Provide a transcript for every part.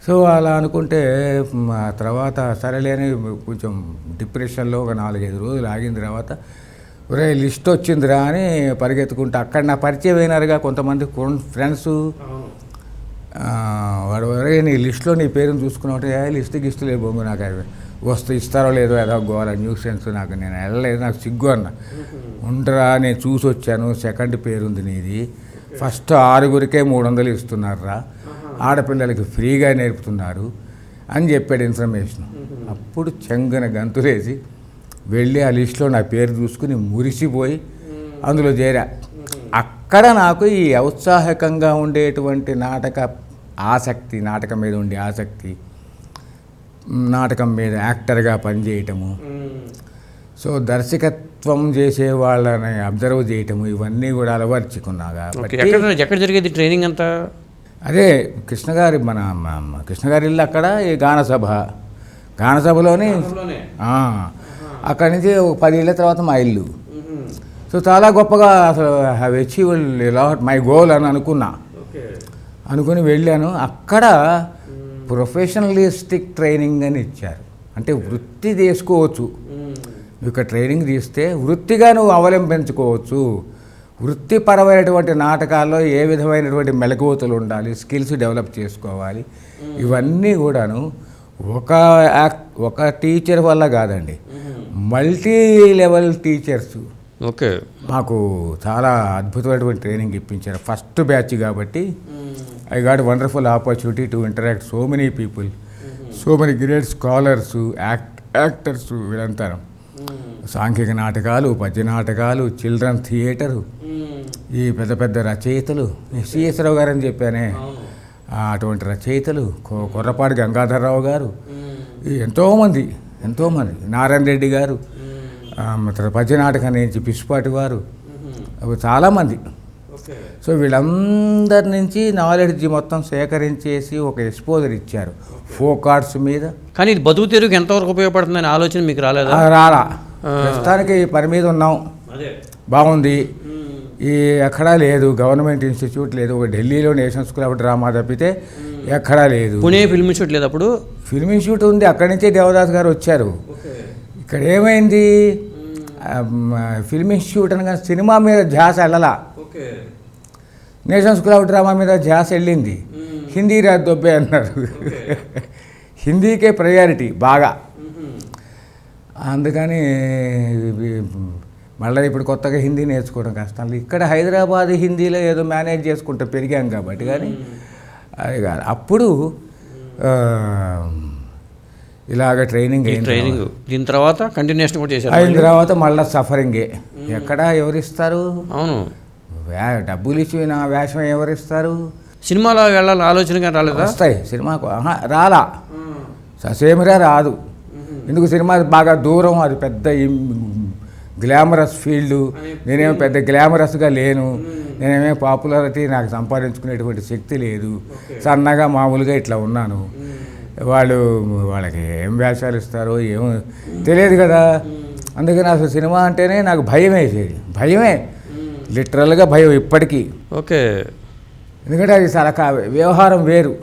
So అలా అనుకుంటే ఆ తర్వాత సరేలేని కొంచెం డిప్రెషన్లో ఒక 4-5 రోజులు ఆగిన తర్వాత ఒరే లిస్ట్ వచ్చిందిరా అని పరిగెత్తుకుంటూ అక్కడ నా పరిచయం అయినారుగా కొంతమంది ఫ్రెండ్స్. వాడు ఒరే నీ లిస్ట్లో నీ పేరుని చూసుకున్నట్టే లిస్ట్ లేదు బొంగు నాకు వస్తూ ఇస్తారో లేదో ఏదో గోవాల న్యూస్ సెన్స్ నాకు నేను వెళ్ళలేదు నాకు సిగ్గు అన్న ఉండరా నేను చూసి వచ్చాను సెకండ్ పేరుంది నీది ఫస్ట్ 6గురికే 300 ఇస్తున్నారా ఆడపిల్లలకి ఫ్రీగా నేర్పుతున్నారు అని చెప్పాడు ఇన్ఫర్మేషన్. అప్పుడు చెంగన గంతులేసి వెళ్ళి ఆ లిస్టులో నా పేరు చూసుకుని మురిసిపోయి అందులో చేరా. అక్కడ నాకు ఈ ఔత్సాహికంగా ఉండేటువంటి నాటకం మీద ఉండే ఆసక్తి, నాటకం మీద యాక్టర్గా పనిచేయటము, సో దర్శకత్వం చేసే వాళ్ళని అబ్జర్వ్ చేయటము ఇవన్నీ కూడా అలవర్చుకున్నా కాబట్టి. ఎక్కడ జరిగేది ట్రైనింగ్ అంతా? అదే కృష్ణగారి మన కృష్ణగారి ఇల్లు అక్కడ ఈ గానసభలోని అక్కడి నుంచి 10 ఏళ్ళ తర్వాత మా ఇల్లు. సో చాలా గొప్పగా అసలు have achieved lot my goal అని అనుకుని వెళ్ళాను. అక్కడ ప్రొఫెషనలిస్టిక్ ట్రైనింగ్ అని ఇచ్చారు. అంటే వృత్తి చేసుకోవచ్చు, నువ్వు ట్రైనింగ్ తీస్తే వృత్తిగా నువ్వు అవలంబించుకోవచ్చు. వృత్తిపరమైనటువంటి నాటకాల్లో ఏ విధమైనటువంటి మెలకువతలు ఉండాలి, స్కిల్స్ డెవలప్ చేసుకోవాలి, ఇవన్నీ కూడాను ఒక టీచర్ వల్ల కాదండి, మల్టీ లెవెల్ టీచర్స్ మాకు చాలా అద్భుతమైనటువంటి ట్రైనింగ్ ఇప్పించారు. ఫస్ట్ బ్యాచ్ కాబట్టి I got wonderful opportunity to interact so many people, so many great scholars, actors, వీళ్ళంతా సాంఘిక నాటకాలు, పద్య నాటకాలు, చిల్డ్రన్ థియేటరు, ఈ పెద్ద పెద్ద రచయితలు, సిఎస్ రావు గారు అని చెప్పానే అటువంటి రచయితలు, కొర్రపాటి గంగాధరరావు గారు, ఎంతోమంది నారాయణ రెడ్డి గారు, పద్య నాటకం నుంచి పిస్పాటి వారు, చాలామంది. సో వీళ్ళందరి నుంచి నాలెడ్జ్ మొత్తం సేకరించేసి ఒక ఎక్స్పోజర్ ఇచ్చారు ఫోక్ ఆర్ట్స్ మీద. కానీ ఇది బతుకు తెరువుకి ఎంతవరకు ఉపయోగపడుతుందని ఆలోచన మీకు రాలేదా? రాలా. ప్రస్తుతానికి పని మీద ఉన్నాం, బాగుంది. ఈ ఎక్కడా లేదు, గవర్నమెంట్ ఇన్స్టిట్యూట్ లేదు. ఒక ఢిల్లీలో నేషనల్ స్కూల్ ఆఫ్ డ్రామా తప్పితే ఎక్కడా లేదు. పుణే ఫిల్మ్ ఇన్స్టిట్యూట్ లేదు? అప్పుడు ఫిల్మ్ ఇన్స్టిట్యూట్ ఉంది, అక్కడి నుంచే దేవదాస్ గారు వచ్చారు. ఇక్కడ ఏమైంది, ఫిల్మ్ ఇన్స్టిట్యూట్ అనగా సినిమా మీద ధ్యాస వెళ్ళలా, నేషనల్ స్కూల్ ఆఫ్ డ్రామా మీద ధ్యాస వెళ్ళింది. హిందీ రాదు దొబ్బే అన్నారు, హిందీకే ప్రయారిటీ బాగా. అందుకని మళ్ళీ ఇప్పుడు కొత్తగా హిందీ నేర్చుకోవడం కష్టం. ఇక్కడ హైదరాబాద్ హిందీలో ఏదో మేనేజ్ చేసుకుంటూ పెరిగాం కాబట్టి, కానీ అది కాదు. అప్పుడు ఇలాగ ట్రైనింగ్ దీని తర్వాత కంటిన్యూషన్ కూడా చేశారు. అయిన తర్వాత మళ్ళీ సఫరింగే. ఎక్కడ ఎవరిస్తారు? అవును, డబ్బులు ఇచ్చిన వేషం ఎవరిస్తారు? సినిమాలో వెళ్ళాలి ఆలోచనగా రాలేదా? వస్తాయి సినిమాకు, రాలా, ససేమిరా రాదు. ఎందుకు, సినిమా బాగా దూరం, అది పెద్ద గ్లామరస్ ఫీల్డ్. నేనేమో పెద్ద గ్లామరస్గా లేను, నేనేమో పాపులారిటీ నాకు సంపాదించుకునేటువంటి శక్తి లేదు, సన్నగా మామూలుగా ఇట్లా ఉన్నాను. వాళ్ళకి ఏం వేషాలు ఇస్తారో ఏమో తెలియదు కదా. అందుకని అసలు సినిమా అంటేనే నాకు భయం వేసేది, భయమే, లిటరల్గా భయం ఇప్పటికీ. ఓకే, ఎందుకంటే అది చాలా వ్యవహారం వేరు,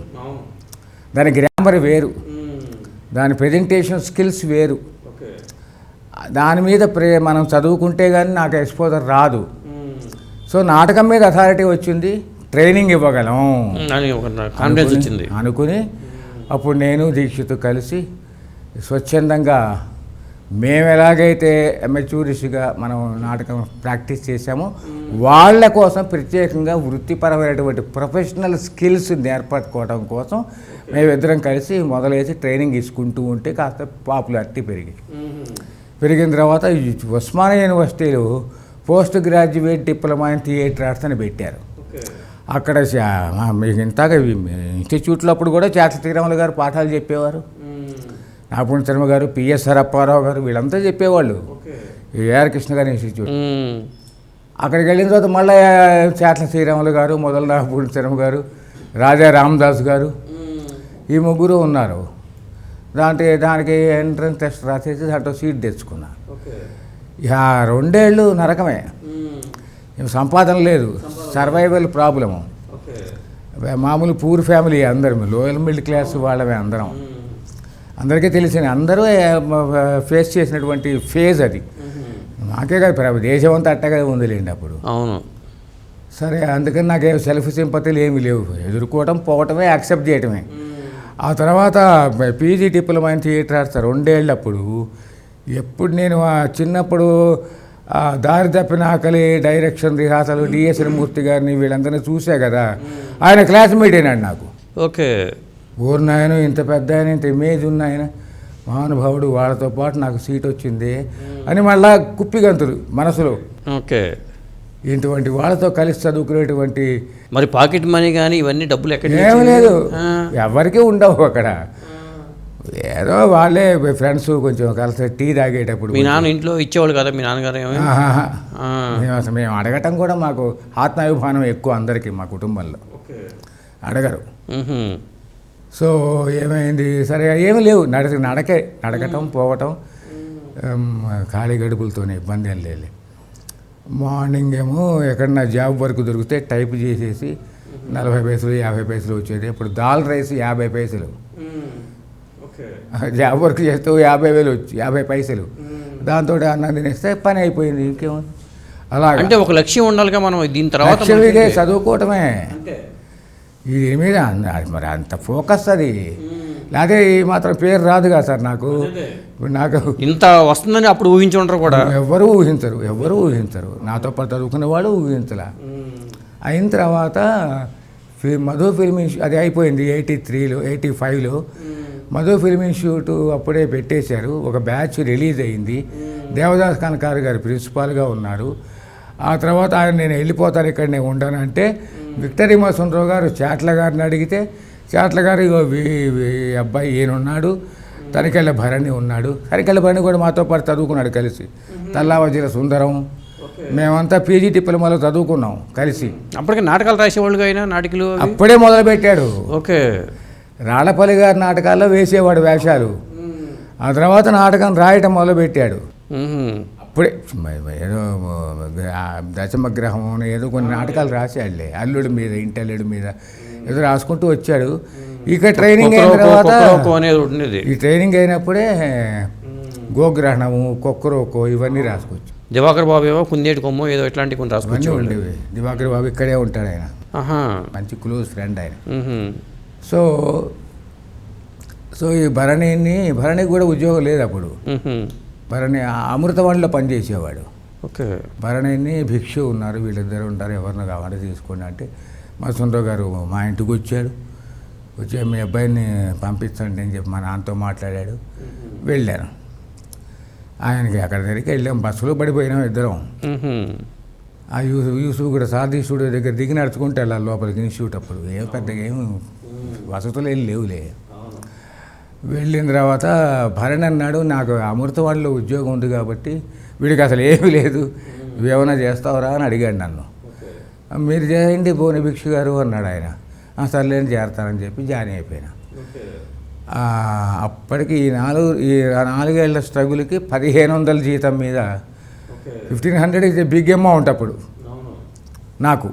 దాని గ్రామర్ వేరు, దాని ప్రజెంటేషన్ స్కిల్స్ వేరు. దాని మీద మనం చదువుకుంటే కానీ నాకు ఎక్స్పోజర్ రాదు. సో నాటకం మీద అథారిటీ వచ్చింది, ట్రైనింగ్ ఇవ్వగలం అనుకుని అప్పుడు నేను దీక్షిత్ కలిసి స్వచ్ఛందంగా మేము ఎలాగైతే అమెచ్యూరిస్ట్గా మనం నాటకం ప్రాక్టీస్ చేశామో వాళ్ళ కోసం ప్రత్యేకంగా వృత్తిపరమైనటువంటి ప్రొఫెషనల్ స్కిల్స్ నేర్పట్టుకోవడం కోసం మేమిద్దరం కలిసి మొదలైతే ట్రైనింగ్ తీసుకుంటూ ఉంటే కాస్త పాపులారిటీ పెరిగిన తర్వాత ఉస్మానియా యూనివర్సిటీలో post graduate diploma in theatre arts అని పెట్టారు. అక్కడ మీకు ఇంతగా ఇన్స్టిట్యూట్లో అప్పుడు కూడా చాట్ల తిరుమల గారు పాఠాలు చెప్పేవారు, నాపుణ్య శర్మ గారు, పిఎస్ఆర్ అప్పారావు గారు, వీళ్ళంతా చెప్పేవాళ్ళు. ఏఆర్ కృష్ణ గారి ఇన్స్టిట్యూట్. అక్కడికి వెళ్ళిన తర్వాత మళ్ళీ చాట్ల శ్రీరాములు గారు, మొదల నాపుణ్య శర్మ గారు, రాజా రామదాస్ గారు, ఈ ముగ్గురు ఉన్నారు. దానికి ఎంట్రన్స్ టెస్ట్ రాసేసి దాంట్లో సీట్ తెచ్చుకున్నా. ఇక 2 ఏళ్ళు నరకమే, సంపాదన లేదు, సర్వైవల్ ప్రాబ్లము. మామూలు పూర్ ఫ్యామిలీ అందరం, లోయర్ మిడిల్ క్లాస్ వాళ్ళమే అందరం. అందరికీ తెలిసిన, అందరూ ఫేస్ చేసినటువంటి ఫేజ్ అది. నాకే కాదు, దేశం అంతా అట్టగా ఉందిలేండి అప్పుడు. అవును. సరే, అందుకని నాకేం సెల్ఫ్ సింపతిలు ఏమీ లేవు. ఎదుర్కోవటం, పోవటమే, యాక్సెప్ట్ చేయటమే. ఆ తర్వాత PG diploma in theatre arts 2 ఏళ్ళప్పుడు, ఎప్పుడు నేను చిన్నప్పుడు దారి తప్పిన ఆకలి డైరెక్షన్ రిహార్సల్ డిఎస్ఎన్ మూర్తి గారిని వీళ్ళందరినీ చూసా కదా, ఆయన క్లాస్మేట్ అయినాడు నాకు. ఓకే. ఊరినాయన ఇంత పెద్ద ఆయన, ఇంత ఇమేజ్ ఉన్న ఆయన మహానుభావుడు, వాళ్ళతో పాటు నాకు సీట్ వచ్చింది అని మళ్ళా కుప్పిగంతులు మనసులో. ఓకే. ఇటువంటి వాళ్ళతో కలిసి చదువుకునేటువంటి, మరి పాకెట్ మనీ కానీ ఇవన్నీ డబ్బులు ఎక్కడ ఏమీ లేదు, ఎవరికీ ఉండవు అక్కడ. ఏదో వాళ్ళే ఫ్రెండ్స్ కొంచెం కలిసి టీ తాగేటప్పుడు. మీ నాన్న ఇంట్లో ఇచ్చేవాళ్ళు కదా మీ నాన్నగారు? మేము అడగటం కూడా మాకు ఆత్మాభిమానం ఎక్కువ అందరికీ మా కుటుంబంలో, అడగరు. సో ఏమైంది, సరే ఏమీ లేవు, నడకటం పోవటం, ఖాళీ గడుపులతోనే ఇబ్బంది ఏం లేదు. మార్నింగ్ ఏమో ఎక్కడన్నా జాబ్ వర్క్ దొరికితే టైప్ చేసేసి 40 పైసలు 50 పైసలు వచ్చేది. ఇప్పుడు దాల్ రైస్ 50 పైసలు, జాబ్ వర్క్ చేస్తూ 50,000 వచ్చి 50 పైసలు, దాంతో అన్నం తినేస్తే పని అయిపోయింది. ఇంకేమో అలా అంటే ఒక లక్ష్యం ఉండాలిగా. మనం దీని తర్వాత ఇదే చదువుకోవటమే, దీని మీద మరి అంత ఫోకస్ అది. లేకపోతే ఈ మాత్రం పేరు రాదు కదా సార్ నాకు. ఇప్పుడు నాకు ఇంత వస్తుందని అప్పుడు ఊహించి ఉంటారు కూడా. ఎవరు ఊహించరు. నాతో పాటు చదువుకున్న వాళ్ళు ఊహించలే. అయిన తర్వాత మధు ఫిల్మ్ ఇన్స్టిట్యూట్ అది అయిపోయింది 83లో 85లో. మధు ఫిల్మ్ ఇన్స్టిట్యూట్ అప్పుడే పెట్టేశారు. ఒక బ్యాచ్ రిలీజ్ అయింది. దేవదాస్ కనకారు గారు ప్రిన్సిపాల్గా ఉన్నారు. ఆ తర్వాత ఆయన నేను వెళ్ళిపోతాను, ఇక్కడ నేను ఉండనంటే విక్టరీ మసంద్రావు గారు చాట్ల గారిని అడిగితే, చాట్ల గారు అబ్బాయి ఈయనున్నాడు, తనికెళ్ళ భరణి ఉన్నాడు. తనికెళ్ళ భరణి కూడా మాతో పాటు చదువుకున్నాడు కలిసి. తల్లావజీల సుందరం, మేమంతా పీజీ డిప్లొమాలో చదువుకున్నాం కలిసి. అప్పటికే నాటకాలు రాసేవాళ్ళు అయినా నాటికలు అప్పుడే మొదలుపెట్టాడు. ఓకే. రాళ్ళపల్లి గారి నాటకాల్లో వేసేవాడు వేషాలు. ఆ తర్వాత నాటకం రాయటం మొదలుపెట్టాడు. అప్పుడే ఏదో దశమగ్రహం ఏదో కొన్ని నాటకాలు రాశాడులే, అల్లుడి మీద, ఇంటి అల్లుడి మీద ఏదో రాసుకుంటూ వచ్చాడు. ఇక ట్రైనింగ్ అయిన తర్వాత ఈ ట్రైనింగ్ అయినప్పుడే గోగ్రహణము, కొక్కరోకో ఇవన్నీ రాసుకోవచ్చు. దివాకర్ బాబు ఏమో కుందేటి కొమ్మ ఏదో ఇట్లాంటివి కొన్ని రాసుకోవచ్చు ఉండేవి. దివాకర్ బాబు ఇక్కడే ఉంటాడు, ఆయన మంచి క్లోజ్ ఫ్రెండ్ ఆయన. సో ఈ భరణికి కూడా ఉద్యోగం లేదు అప్పుడు. భరణి అమృతవాణిలో పనిచేసేవాడు. ఓకే. భరణిని భిక్షు ఉన్నారు, వీళ్ళిద్దరు ఉంటారు, ఎవరిని కావాలి తీసుకోండి అంటే మా సుందరరావు గారు మా ఇంటికి వచ్చాడు. వచ్చి మీ అబ్బాయిని పంపించండి అని చెప్పి మా నాన్నతో మాట్లాడాడు. వెళ్ళాను ఆయనకి. అక్కడ దగ్గరికి వెళ్ళాం, బస్సులో పడిపోయినాం ఇద్దరం. ఆ యూసుఫ్ కూడా సారథి స్టూడియో దగ్గర దిగి నడుచుకుంటే వెళ్ళాలి లోపలికి ఇన్స్టిట్యూట్. అప్పుడు పెద్దగా వసతులు ఏం లేవులే. వెళ్ళిన తర్వాత భరణ్ అన్నాడు, నాకు అమృతవాణిలో ఉద్యోగం ఉంది కాబట్టి వీడికి అసలు ఏమీ లేదు, నువ్వేమైనా చేస్తావురా అని అడిగాడు నన్ను. మీరు చేయండి బోని భిక్షు గారు అన్నాడు ఆయన. సర్లేని చేరతానని చెప్పి జాయిన్ అయిపోయినా. అప్పటికి ఈ 4 ఏళ్ల స్ట్రగుల్కి 1500 జీతం మీద 1500 ఇస్ ఎ బిగ్ అమౌంట్ అప్పుడు నాకు.